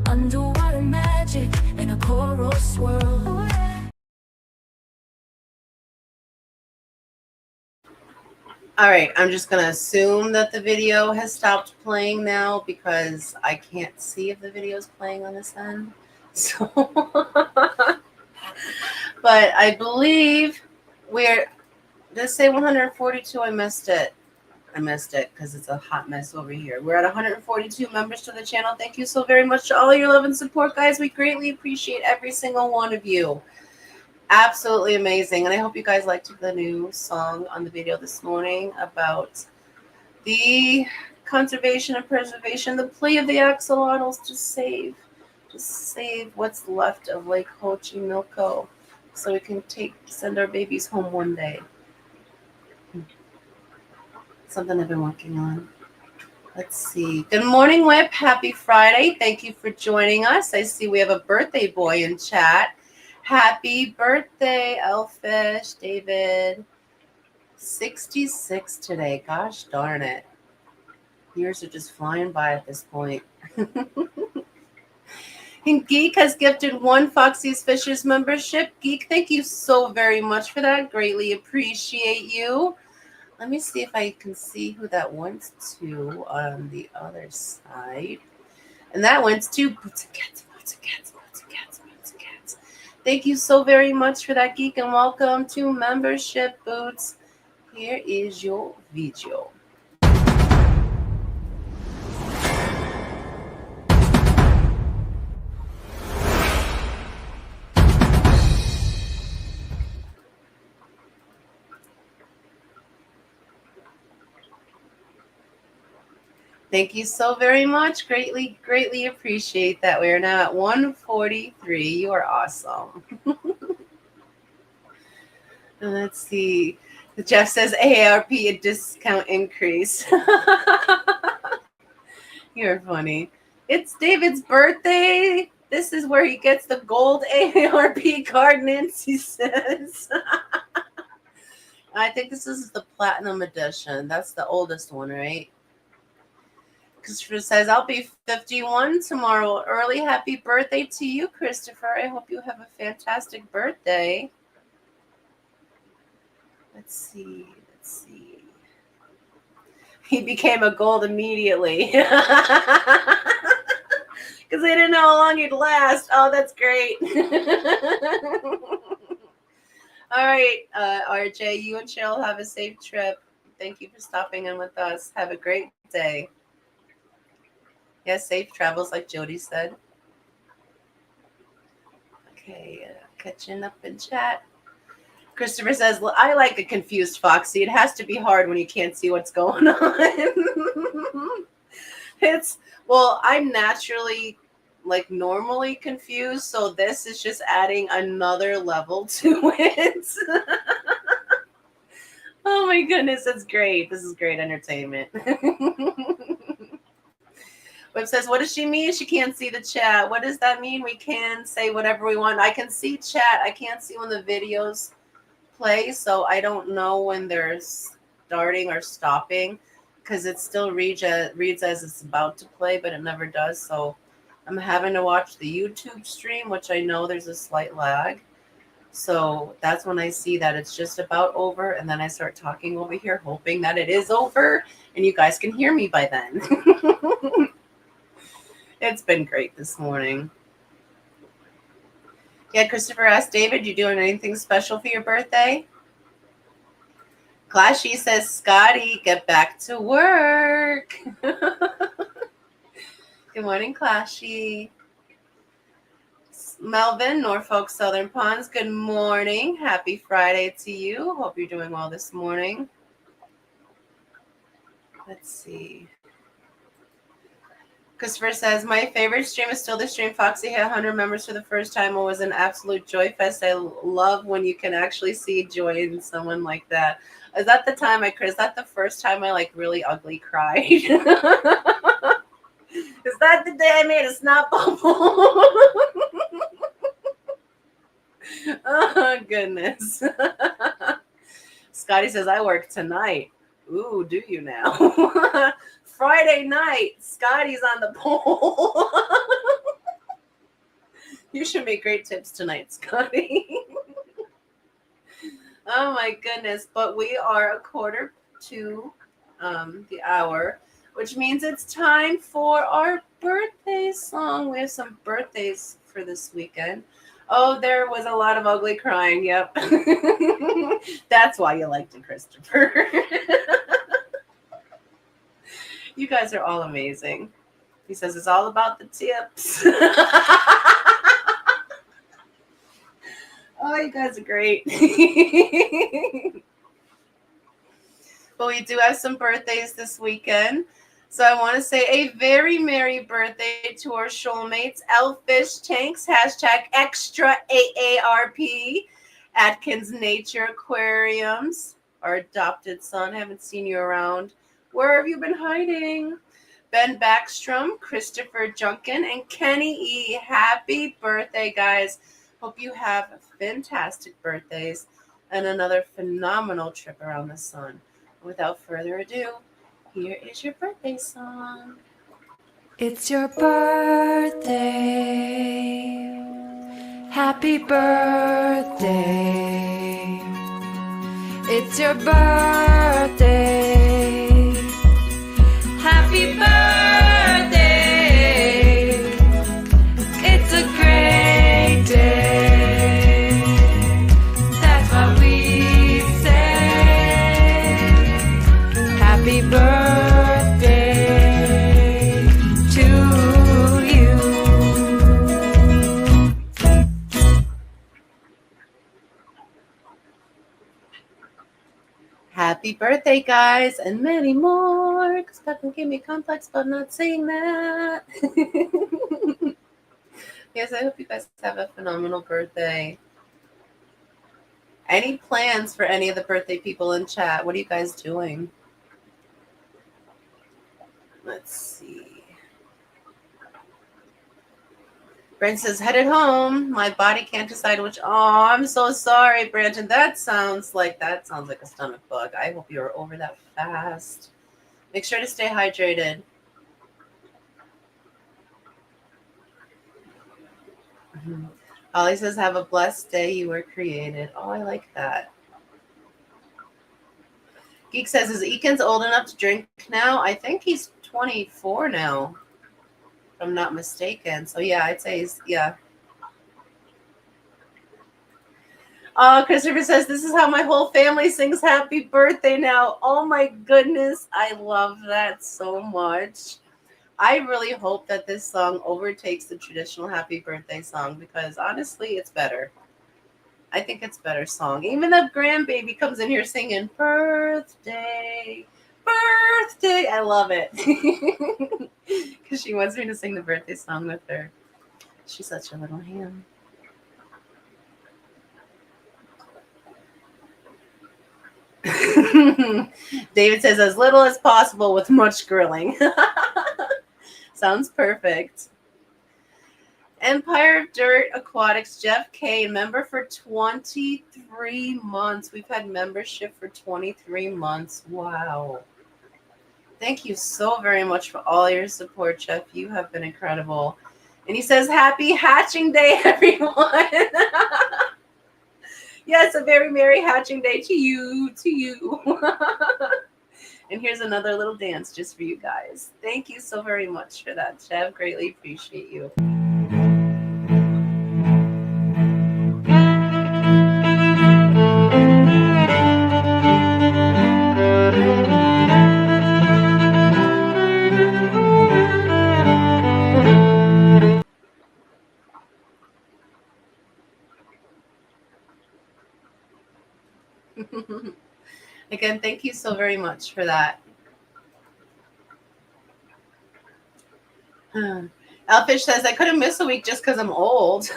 Underwater magic in a coral swirl. All right, I'm just going to assume that the video has stopped playing now because I can't see if the video is playing on this end. So, but I believe we're, did it say 142? I missed it. I missed it because it's a hot mess over here. We're at 142 members to the channel. Thank you so very much to all your love and support, guys. We greatly appreciate every single one of you. Absolutely amazing. And I hope you guys liked the new song on the video this morning about the conservation and preservation, the plea of the axolotls to save what's left of Lake Hochimilco so we can send our babies home one day. Something I've been working on. Let's see. Good morning, Whip. Happy Friday. Thank you for joining us. I see we have a birthday boy in chat. Happy birthday, Elfish, David. 66 today. Gosh darn it. Years are just flying by at this point. And Geek has gifted 1 Foxy's Fishers membership. Geek, thank you so very much for that. Greatly appreciate you. Let me see if I can see who that went to on the other side. And that went to Boots. Thank you so very much for that, Geek, and welcome to Membership Boots. Here is your video. Thank you so very much. Greatly, greatly appreciate that. We are now at 143. You are awesome. And let's see. Jeff says AARP, a discount increase. You're funny. It's David's birthday. This is where he gets the gold AARP card, Nancy says. I think this is the platinum edition. That's the oldest one, right? Christopher says, I'll be 51 tomorrow. Early happy birthday to you, Christopher. I hope you have a fantastic birthday. Let's see. He became a gold immediately. Because they didn't know how long he'd last. Oh, that's great. All right, RJ, you and Cheryl have a safe trip. Thank you for stopping in with us. Have a great day. Yes, safe travels, like Jody said. Okay, catching up in chat. Christopher says, well, I like a confused Foxy. It has to be hard when you can't see what's going on. Well, I'm naturally, normally confused, so this is just adding another level to it. Oh my goodness, that's great. This is great entertainment. Web says, what does she mean? She can't see the chat. What does that mean? We can say whatever we want. I can see chat. I can't see when the videos play, so I don't know when they're starting or stopping because it still reads as it's about to play, but it never does. So I'm having to watch the YouTube stream, which I know there's a slight lag. So that's when I see that it's just about over, and then I start talking over here, hoping that it is over, and you guys can hear me by then. It's been great this morning. Yeah, Christopher asked David, you doing anything special for your birthday? Clashy says, Scotty, get back to work. Good morning, Clashy. Melvin, Norfolk Southern Ponds, good morning. Happy Friday to you. Hope you're doing well this morning. Let's see. Christopher says, my favorite stream is still the stream Foxy hit 100 members for the first time. It was an absolute joy fest. I love when you can actually see joy in someone like that. Is that the time is that the first time I really ugly cried? Is that the day I made a snot bubble? Oh, goodness. Scotty says, I work tonight. Ooh, do you now? Friday night, Scotty's on the pole. You should make great tips tonight, Scotty. Oh, my goodness. But we are 1:45 the hour, which means it's time for our birthday song. We have some birthdays for this weekend. Oh, there was a lot of ugly crying. Yep. That's why you liked it, Christopher. You guys are all amazing. He says it's all about the tips. Oh, you guys are great. But we do have some birthdays this weekend. So I want to say a very merry birthday to our soulmates, Elfish Tanks, #extra AARP, Atkins Nature Aquariums, our adopted son. Haven't seen you around. Where have you been hiding? Ben Backstrom, Christopher Junkin, and Kenny E. Happy birthday, guys. Hope you have fantastic birthdays and another phenomenal trip around the sun. Without further ado, here is your birthday song. It's your birthday. Happy birthday. It's your birthday. Happy birthday. It's a great day. That's what we say. Happy birthday to you. Happy birthday, guys, and many more. Because Peppa gave me complex about not saying that. Yes, I hope you guys have a phenomenal birthday. Any plans for any of the birthday people in chat? What are you guys doing? Let's see. Brent says, headed home. My body can't decide which. Oh, I'm so sorry, Brandon. That sounds like a stomach bug. I hope you're over that fast. Make sure to stay hydrated. Holly says, have a blessed day. You were created. Oh, I like that. Geek says, is Eakins old enough to drink now? I think he's 24 now, if I'm not mistaken. So, yeah, I'd say yeah. Christopher says, this is how my whole family sings happy birthday now. Oh, my goodness. I love that so much. I really hope that this song overtakes the traditional happy birthday song because, honestly, it's better. I think it's a better song. Even the grandbaby comes in here singing, birthday, birthday. I love it. Because she wants me to sing the birthday song with her. She's such a little ham. David says, as little as possible with much grilling. Sounds perfect. Empire of Dirt Aquatics, Jeff K, member for 23 months. We've had membership for 23 months. Wow. Thank you so very much for all your support, Jeff. You have been incredible. And he says, happy hatching day, everyone. Yes, a very merry hatching day to you, And here's another little dance just for you guys. Thank you so very much for that, Jeff. Greatly appreciate you. Again, thank you so very much for that. Elfish says, I couldn't miss a week just because I'm old.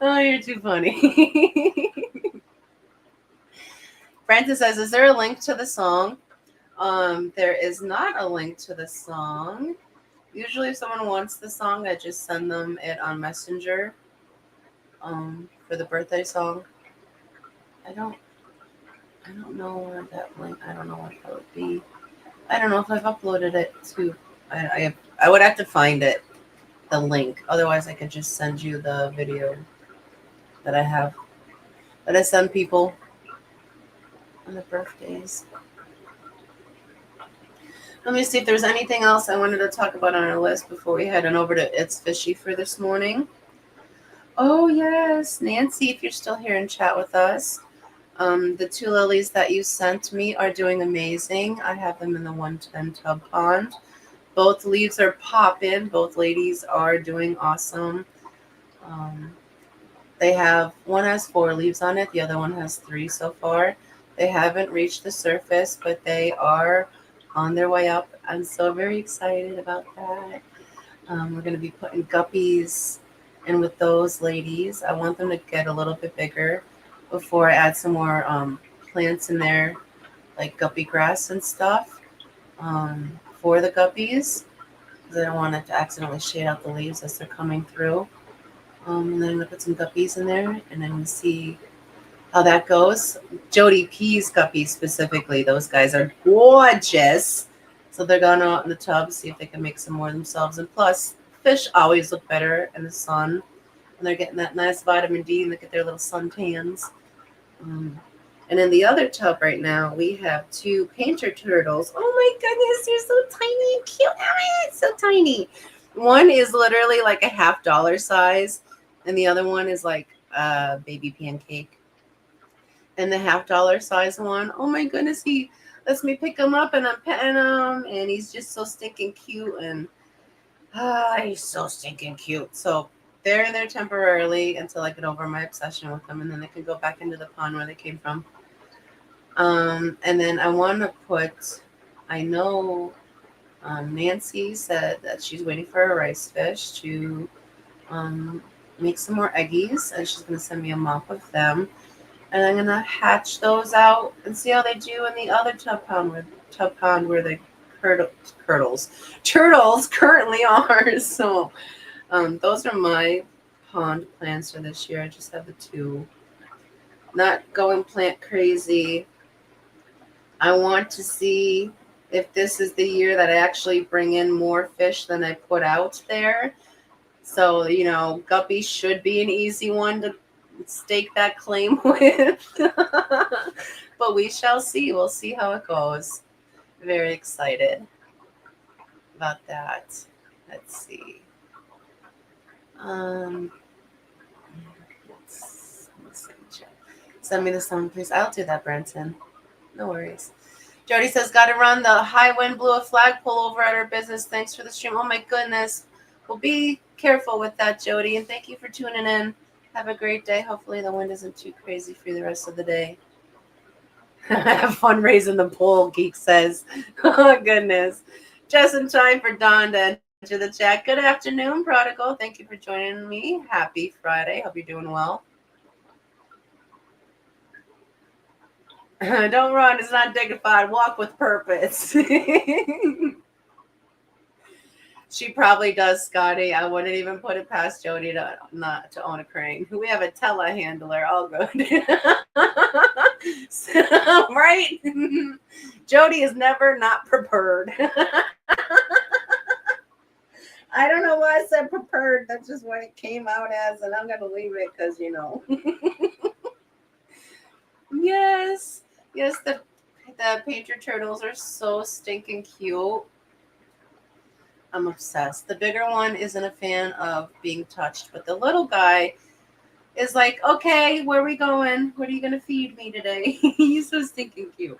Oh, you're too funny. Francis says, is there a link to the song? There is not a link to the song. Usually if someone wants the song, I just send them it on Messenger for the birthday song. I don't know where that link, I don't know what that would be. I don't know if I've uploaded it to, I would have to find it, the link. Otherwise I could just send you the video that I have, that I send people on the birthdays. Let me see if there's anything else I wanted to talk about on our list before we head on over to It's Fishy for this morning. Oh, yes, Nancy, if you're still here and chat with us. The 2 lilies that you sent me are doing amazing. I have them in the 110 tub pond. Both leaves are popping. Both ladies are doing awesome. They have, one has 4 leaves on it. The other one has 3 so far. They haven't reached the surface, but they are on their way up. I'm so very excited about that. We're going to be putting guppies in with those ladies. I want them to get a little bit bigger before I add some more plants in there, like guppy grass and stuff for the guppies, because I don't want it to accidentally shade out the leaves as they're coming through. And then I'm going to put some guppies in there, and then we'll see how that goes. Jody P's guppies specifically, those guys are gorgeous. So they're going out in the tub, see if they can make some more themselves. And plus, fish always look better in the sun. And they're getting that nice vitamin D and look at their little suntans. And in the other tub right now, we have 2 painter turtles. Oh my goodness, they're so tiny and cute. Oh, it's so tiny. One is literally like a $50 size, and the other one is like a baby pancake. And the $50 size one, oh my goodness, he lets me pick him up and I'm petting him, and he's just so stinking cute. And he's so stinking cute. So they're in there temporarily until I get over my obsession with them, and then they can go back into the pond where they came from. And then I want to put, I know Nancy said that she's waiting for a rice fish to make some more eggies, and she's going to send me a mop of them. And I'm going to hatch those out and see how they do in the other tub pond where the turtles currently are. So those are my pond plans for this year. I just have the 2. Not going plant crazy. I want to see if this is the year that I actually bring in more fish than I put out there. So, guppy should be an easy one to stake that claim with. But we shall see. We'll see how it goes. Very excited about that. Let's see. Send me the song, please. I'll do that, Branson. No worries. Jody says, got to run. The high wind blew a flagpole over at our business. Thanks for the stream. Oh my goodness. Well, be careful with that, Jody. And thank you for tuning in. Have a great day. Hopefully the wind isn't too crazy for you the rest of the day. Have fun raising the pole, Geek says. Oh, goodness. Just in time for Dawn to enter the chat. Good afternoon, Prodigal. Thank you for joining me. Happy Friday. Hope you're doing well. Don't run. It's not dignified. Walk with purpose. She probably does, Scotty. I wouldn't even put it past Jody to not to own a crane. We have a telehandler. All good. So, right? Jody is never not prepared. I don't know why I said prepared. That's just what it came out as, and I'm going to leave it because, Yes. Yes, the painter turtles are so stinking cute. I'm obsessed. The bigger one isn't a fan of being touched, but the little guy is like, okay, where are we going? What are you going to feed me today? He's so stinking cute.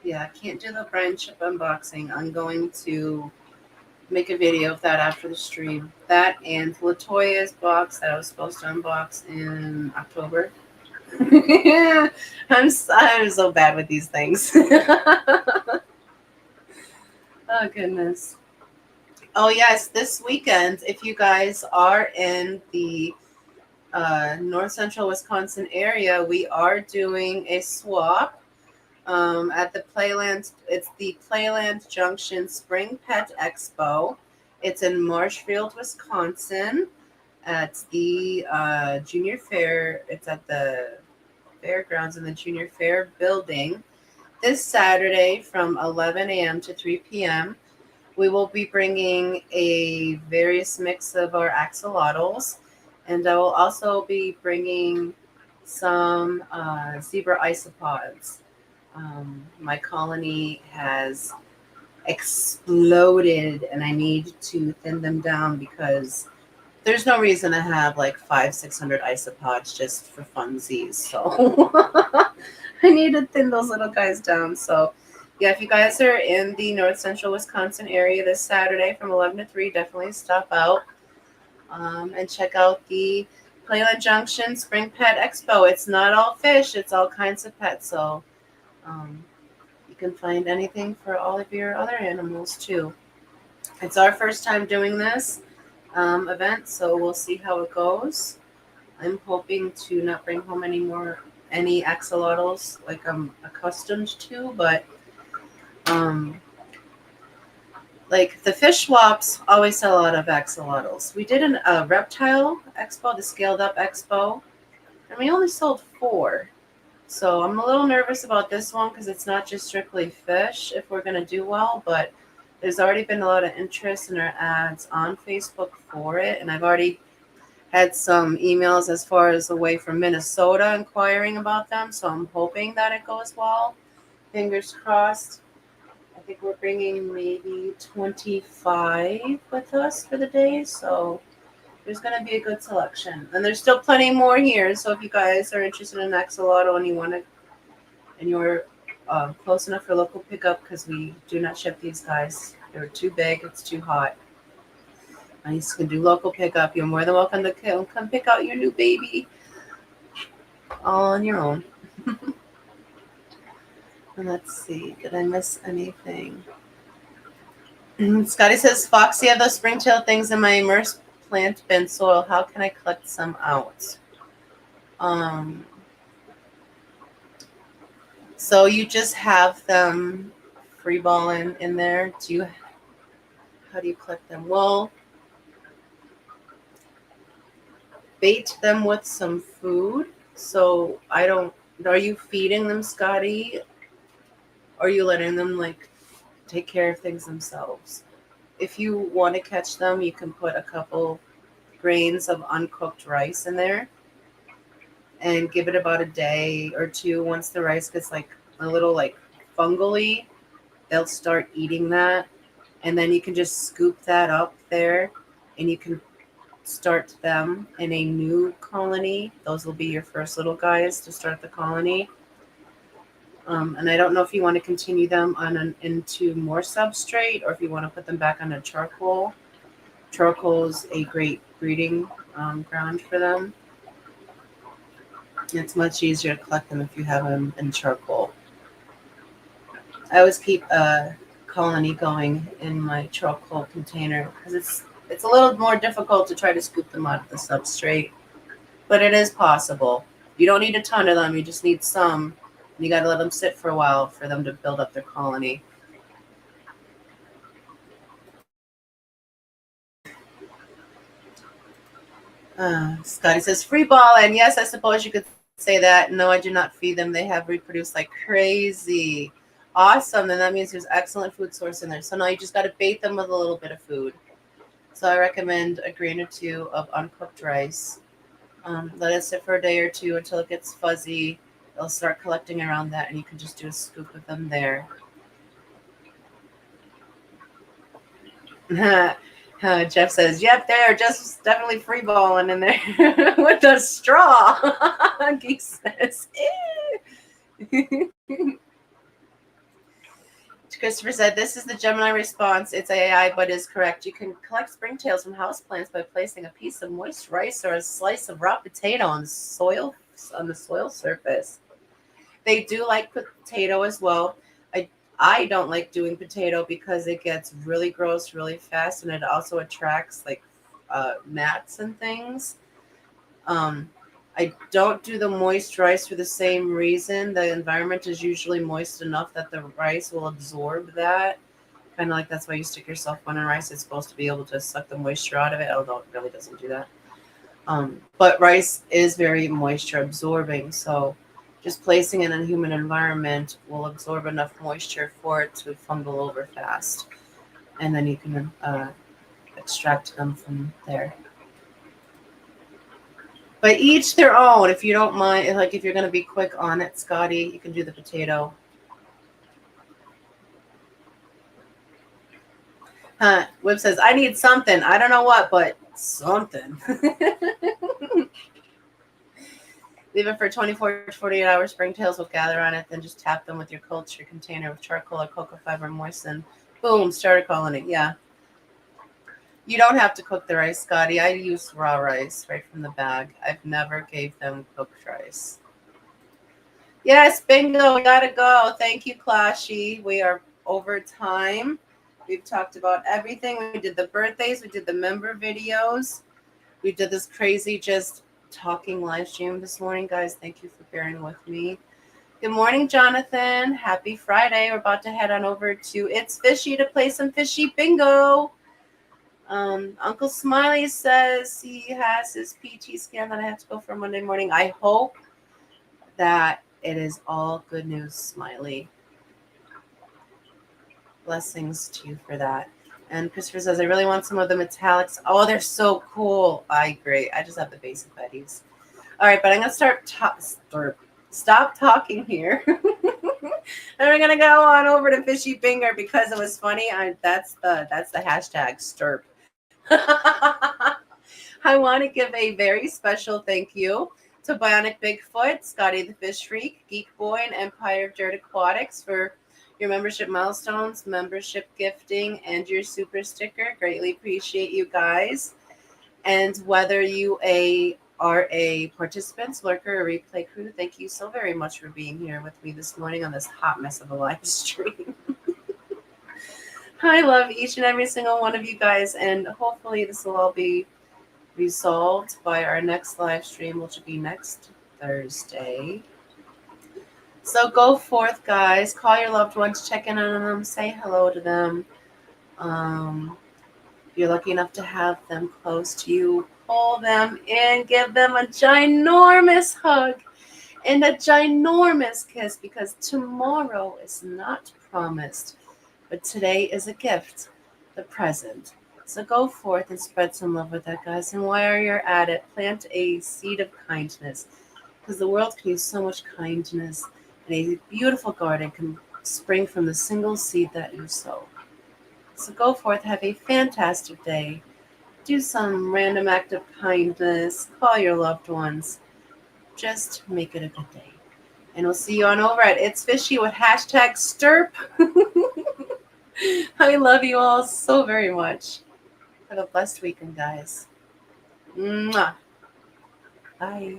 Yeah, I can't do the brine chip unboxing. I'm going to make a video of that after the stream. That and Latoya's box that I was supposed to unbox in October. I'm so bad with these things. Oh, goodness. Oh, yes. This weekend, if you guys are in the north central Wisconsin area, we are doing a swap at the Playland. It's the Playland Junction Spring Pet Expo. It's in Marshfield, Wisconsin. At the Junior Fair. It's at the fairgrounds in the Junior Fair building. This Saturday from 11 a.m. to 3 p.m. We will be bringing a various mix of our axolotls, and I will also be bringing some zebra isopods. My colony has exploded, and I need to thin them down because there's no reason to have like 500-600 isopods just for funsies. So I need to thin those little guys down. So yeah, if you guys are in the north central Wisconsin area this Saturday from 11 to 3, definitely stop out and check out the Playland Junction Spring Pet Expo. It's not all fish, it's all kinds of pets. So you can find anything for all of your other animals too. It's our first time doing this event, so we'll see how it goes. I'm hoping to not bring home any axolotls like I'm accustomed to, but like the fish swaps always sell a lot of axolotls. We did a reptile expo, the scaled up expo, and we only sold 4. So I'm a little nervous about this one because it's not just strictly fish if we're going to do well, but there's already been a lot of interest in our ads on Facebook for it, and I've already had some emails as far as away from Minnesota inquiring about them, so I'm hoping that it goes well. Fingers crossed. I think we're bringing maybe 25 with us for the day, so there's going to be a good selection. And there's still plenty more here, so if you guys are interested in axolotl and you want to, and you're close enough for local pickup, because we do not ship these guys. They're too big. It's too hot. And you can do local pickup. You're more than welcome to come pick out your new baby all on your own. And let's see. Did I miss anything? Scotty says, Foxy, I have those springtail things in my immersed plant bin soil. How can I collect some out? So you just have them free balling in there. How do you collect them? Well, bait them with some food. So are you feeding them, Scotty? Or are you letting them like take care of things themselves? If you want to catch them, you can put a couple grains of uncooked rice in there and give it about a day or two. Once the rice gets like a little like fungally, they'll start eating that. And then you can just scoop that up there and you can start them in a new colony. Those will be your first little guys to start the colony. And I don't know if you want to continue them into more substrate or if you want to put them back on a charcoal. Charcoal is a great breeding ground for them. It's much easier to collect them if you have them in charcoal. I always keep a colony going in my charcoal container because it's a little more difficult to try to scoop them out of the substrate, but it is possible. You don't need a ton of them. You just need some. You got to let them sit for a while for them to build up their colony. Scotty says, free ball. And yes, I suppose you could say that. No, I do not feed them. They have reproduced like crazy. Awesome. Then that means there's excellent food source in there. So now you just got to bait them with a little bit of food. So I recommend a grain or two of uncooked rice. Let it sit for a day or two until it gets fuzzy. They'll start collecting around that, and you can just do a scoop of them there. Jeff says, yep, they're just definitely free balling in there with a straw. Geek says, Christopher said, this is the Gemini response. It's AI, but is correct. You can collect springtails from houseplants by placing a piece of moist rice or a slice of raw potato on the soil surface. They do like potato as well. I don't like doing potato because it gets really gross really fast, and it also attracts like gnats and things. I I don't do the moist rice for the same reason. The environment is usually moist enough that the rice will absorb that. Kind of like that's why you stick your self-bun in rice. It's supposed to be able to suck the moisture out of it, although it really doesn't do that. But rice is very moisture absorbing, so just placing it in a humid environment will absorb enough moisture for it to fungal over fast. And then you can extract them from there. But each their own. If you don't mind, like if you're going to be quick on it, Scotty, you can do the potato. Whip says, I need something. I don't know what, but something. Leave it for 24 to 48 hours. Springtails will gather on it. Then just tap them with your culture container with charcoal or cocoa fiber moisten. Boom, start a colony. Yeah. You don't have to cook the rice, Scotty. I use raw rice right from the bag. I've never gave them cooked rice. Yes, bingo. We got to go. Thank you, Clashy. We are over time. We've talked about everything. We did the birthdays. We did the member videos. We did this crazy just talking live stream this morning, guys. Thank you for bearing with me. Good morning, Jonathan. Happy Friday. We're about to head on over to It's Fishy to play some fishy bingo. Uncle Smiley says he has his PT scan that I have to go for Monday morning. I hope that it is all good news, Smiley. Blessings to you for that. And Christopher says, I really want some of the metallics. Oh, they're so cool. I agree. I just have the basic Betties. All right, but I'm going to stop talking here. And we're going to go on over to Fishy Finger because it was funny. That's the hashtag stirp. I want to give a very special thank you to Bionic Bigfoot, Scotty the Fish Freak, Geek Boy, and Empire of Dirt Aquatics for your membership milestones, membership gifting, and your super sticker. Greatly appreciate you guys. And whether you are a participant, lurker, or replay crew, thank you so very much for being here with me this morning on this hot mess of a live stream. I love each and every single one of you guys, and hopefully this will all be resolved by our next live stream, which will be next Thursday. So go forth, guys. Call your loved ones, check in on them, say hello to them. If you're lucky enough to have them close to you, pull them in, give them a ginormous hug and a ginormous kiss, because tomorrow is not promised, but today is a gift, the present. So go forth and spread some love with that, guys. And while you're at it, plant a seed of kindness, because the world can use so much kindness. And a beautiful garden can spring from the single seed that you sow. So go forth, have a fantastic day. Do some random act of kindness. Call your loved ones. Just make it a good day. And we'll see you on over at It's Fishy with hashtag stirp. I love you all so very much. Have a blessed weekend, guys. Mwah. Bye.